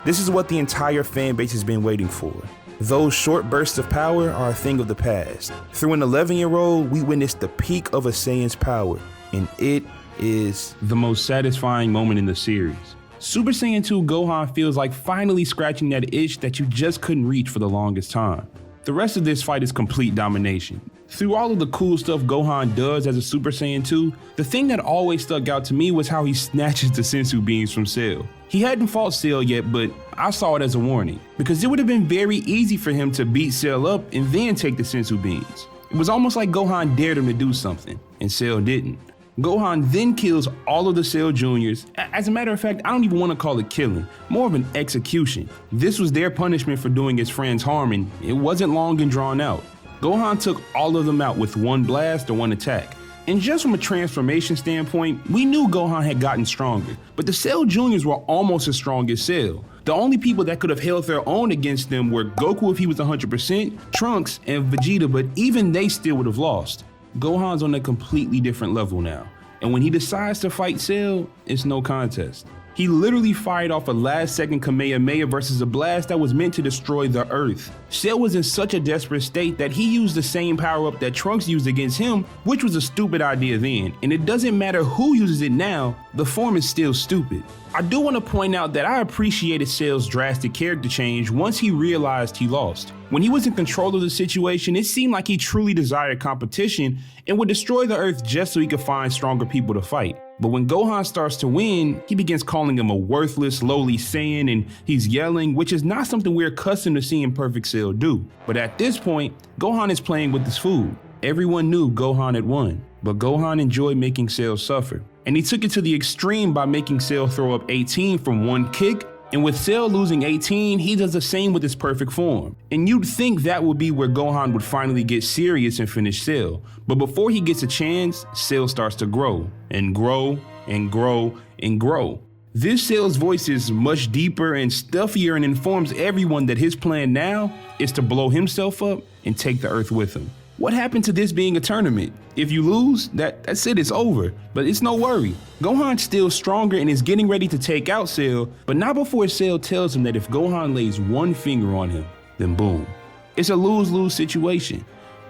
This is what the entire fan base has been waiting for. Those short bursts of power are a thing of the past. Through an 11-year-old, we witnessed the peak of a Saiyan's power, and it is the most satisfying moment in the series. Super Saiyan 2 Gohan feels like finally scratching that itch that you just couldn't reach for the longest time. The rest of this fight is complete domination. Through all of the cool stuff Gohan does as a Super Saiyan 2, the thing that always stuck out to me was how he snatches the Senzu beans from Cell. He hadn't fought Cell yet, but I saw it as a warning, because it would have been very easy for him to beat Cell up and then take the Senzu beans. It was almost like Gohan dared him to do something, and Cell didn't. Gohan then kills all of the Cell Juniors. As a matter of fact, I don't even want to call it killing, more of an execution. This was their punishment for doing his friends harm, and it wasn't long and drawn out. Gohan took all of them out with one blast or one attack. And just from a transformation standpoint, we knew Gohan had gotten stronger, but the Cell Juniors were almost as strong as Cell. The only people that could have held their own against them were Goku if he was 100%, Trunks, and Vegeta, but even they still would have lost. Gohan's on a completely different level now, and when he decides to fight Cell, it's no contest. He literally fired off a last-second Kamehameha versus a blast that was meant to destroy the Earth. Cell was in such a desperate state that he used the same power-up that Trunks used against him, which was a stupid idea then, and it doesn't matter who uses it now, the form is still stupid. I do want to point out that I appreciated Cell's drastic character change once he realized he lost. When he was in control of the situation, it seemed like he truly desired competition and would destroy the Earth just so he could find stronger people to fight. But when Gohan starts to win, he begins calling him a worthless, lowly Saiyan, and he's yelling, which is not something we're accustomed to seeing Perfect Cell do. But at this point, Gohan is playing with his food. Everyone knew Gohan had won, but Gohan enjoyed making Cell suffer. And he took it to the extreme by making Cell throw up 18 from one kick, and with Cell losing 18, he does the same with his perfect form. And you'd think that would be where Gohan would finally get serious and finish Cell. But before he gets a chance, Cell starts to grow, and grow, and grow, and grow. This Cell's voice is much deeper and stuffier and informs everyone that his plan now is to blow himself up and take the Earth with him. What happened to this being a tournament? If you lose, that's it, it's over. But it's no worry. Gohan's still stronger and is getting ready to take out Cell, but not before Cell tells him that if Gohan lays one finger on him, then boom. It's a lose-lose situation.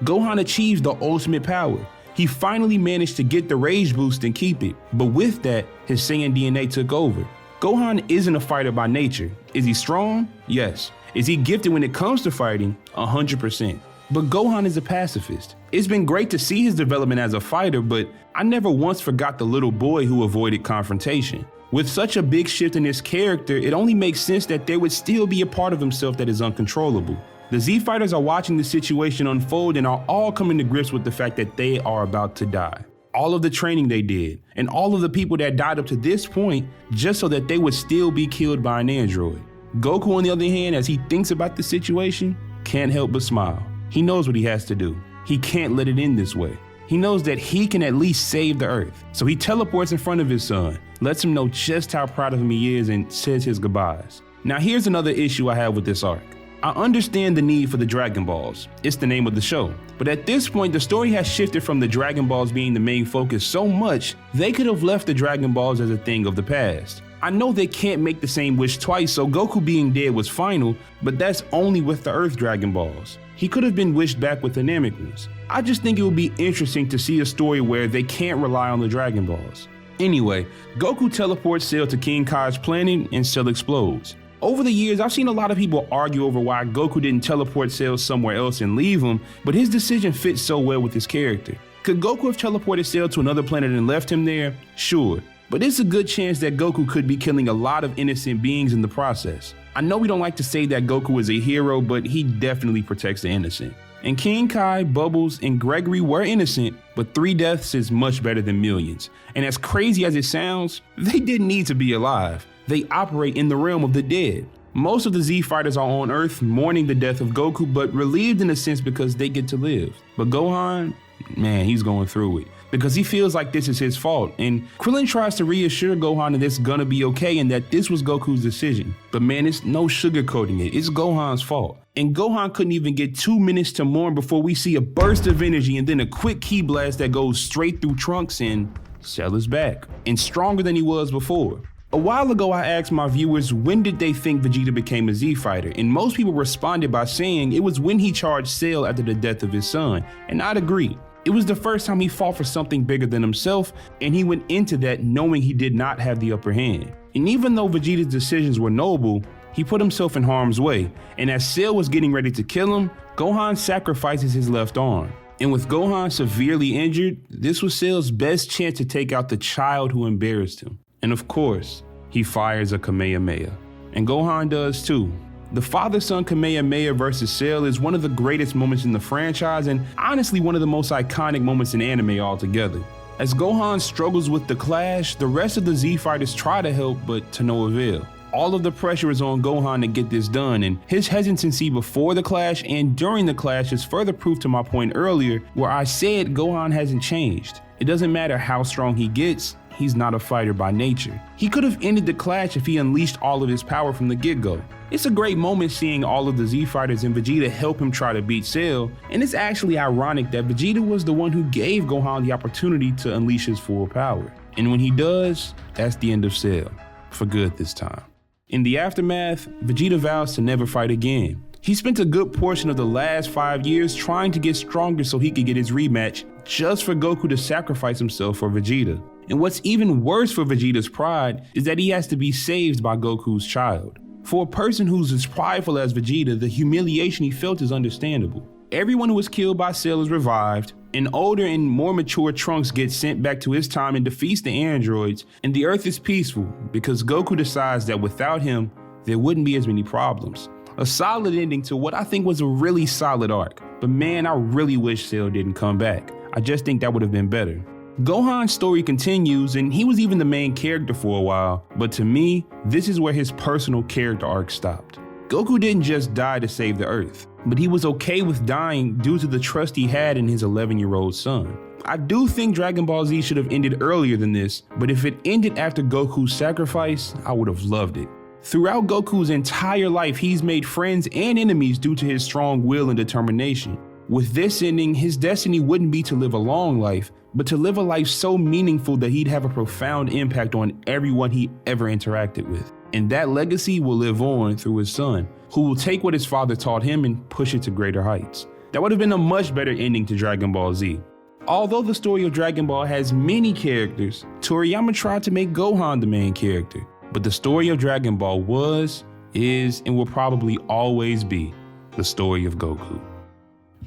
Gohan achieves the ultimate power. He finally managed to get the rage boost and keep it, but with that, his Saiyan DNA took over. Gohan isn't a fighter by nature. Is he strong? Yes. Is he gifted when it comes to fighting? 100%. But Gohan is a pacifist. It's been great to see his development as a fighter, but I never once forgot the little boy who avoided confrontation. With such a big shift in his character, it only makes sense that there would still be a part of himself that is uncontrollable. The Z Fighters are watching the situation unfold and are all coming to grips with the fact that they are about to die. All of the training they did, and all of the people that died up to this point, just so that they would still be killed by an android. Goku, on the other hand, as he thinks about the situation, can't help but smile. He knows what he has to do. He can't let it end this way. He knows that he can at least save the Earth. So he teleports in front of his son, lets him know just how proud of him he is, and says his goodbyes. Now here's another issue I have with this arc. I understand the need for the Dragon Balls. It's the name of the show. But at this point, the story has shifted from the Dragon Balls being the main focus so much, they could have left the Dragon Balls as a thing of the past. I know they can't make the same wish twice, so Goku being dead was final, but that's only with the Earth Dragon Balls. He could have been wished back with the Namek ones. I just think it would be interesting to see a story where they can't rely on the Dragon Balls. Anyway, Goku teleports Cell to King Kai's planet and Cell explodes. Over the years, I've seen a lot of people argue over why Goku didn't teleport Cell somewhere else and leave him, but his decision fits so well with his character. Could Goku have teleported Cell to another planet and left him there? Sure, but it's a good chance that Goku could be killing a lot of innocent beings in the process. I know we don't like to say that Goku is a hero, but he definitely protects the innocent. And King Kai, Bubbles, and Gregory were innocent, but 3 deaths is much better than millions. And as crazy as it sounds, they didn't need to be alive. They operate in the realm of the dead. Most of the Z Fighters are on Earth mourning the death of Goku, but relieved in a sense because they get to live. But Gohan, man, he's going through it, because he feels like this is his fault. And Krillin tries to reassure Gohan that it's gonna be okay and that this was Goku's decision. But man, it's no sugarcoating it, it's Gohan's fault. And Gohan couldn't even get 2 minutes to mourn before we see a burst of energy and then a quick ki blast that goes straight through Trunks, and Cell is back, and stronger than he was before. A while ago, I asked my viewers when did they think Vegeta became a Z fighter, and most people responded by saying it was when he charged Cell after the death of his son, and I'd agree. It was the first time he fought for something bigger than himself, and he went into that knowing he did not have the upper hand. And even though Vegeta's decisions were noble, he put himself in harm's way, and as Cell was getting ready to kill him, Gohan sacrifices his left arm. And with Gohan severely injured, this was Cell's best chance to take out the child who embarrassed him. And of course, he fires a Kamehameha. And Gohan does too. The father-son Kamehameha versus Cell is one of the greatest moments in the franchise, and honestly one of the most iconic moments in anime altogether. As Gohan struggles with the clash, the rest of the Z fighters try to help, but to no avail. All of the pressure is on Gohan to get this done, and his hesitancy before the clash and during the clash is further proof to my point earlier where I said Gohan hasn't changed. It doesn't matter how strong he gets, he's not a fighter by nature. He could have ended the clash if he unleashed all of his power from the get-go. It's a great moment seeing all of the Z fighters and Vegeta help him try to beat Cell, and it's actually ironic that Vegeta was the one who gave Gohan the opportunity to unleash his full power. And when he does, that's the end of Cell. For good this time. In the aftermath, Vegeta vows to never fight again. He spent a good portion of the last 5 years trying to get stronger so he could get his rematch, just for Goku to sacrifice himself for Vegeta. And what's even worse for Vegeta's pride is that he has to be saved by Goku's child. For a person who's as prideful as Vegeta, the humiliation he felt is understandable. Everyone who was killed by Cell is revived, an older and more mature Trunks gets sent back to his time and defeats the androids, and the Earth is peaceful because Goku decides that without him, there wouldn't be as many problems. A solid ending to what I think was a really solid arc, but man, I really wish Cell didn't come back. I just think that would have been better. Gohan's story continues, and he was even the main character for a while, but to me, this is where his personal character arc stopped. Goku didn't just die to save the Earth, but he was okay with dying due to the trust he had in his 11-year-old son. I do think Dragon Ball Z should have ended earlier than this, but if it ended after Goku's sacrifice, I would have loved it. Throughout Goku's entire life, he's made friends and enemies due to his strong will and determination. With this ending, his destiny wouldn't be to live a long life, but to live a life so meaningful that he'd have a profound impact on everyone he ever interacted with. And that legacy will live on through his son, who will take what his father taught him and push it to greater heights. That would have been a much better ending to Dragon Ball Z. Although the story of Dragon Ball has many characters, Toriyama tried to make Gohan the main character. But the story of Dragon Ball was, is, and will probably always be the story of Goku.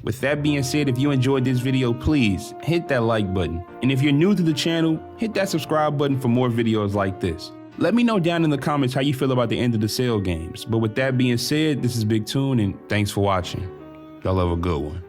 With that being said, if you enjoyed this video, please hit that like button. And if you're new to the channel, hit that subscribe button for more videos like this. Let me know down in the comments how you feel about the end of the Cell games. But with that being said, this is BigTune, and thanks for watching. Y'all have a good one.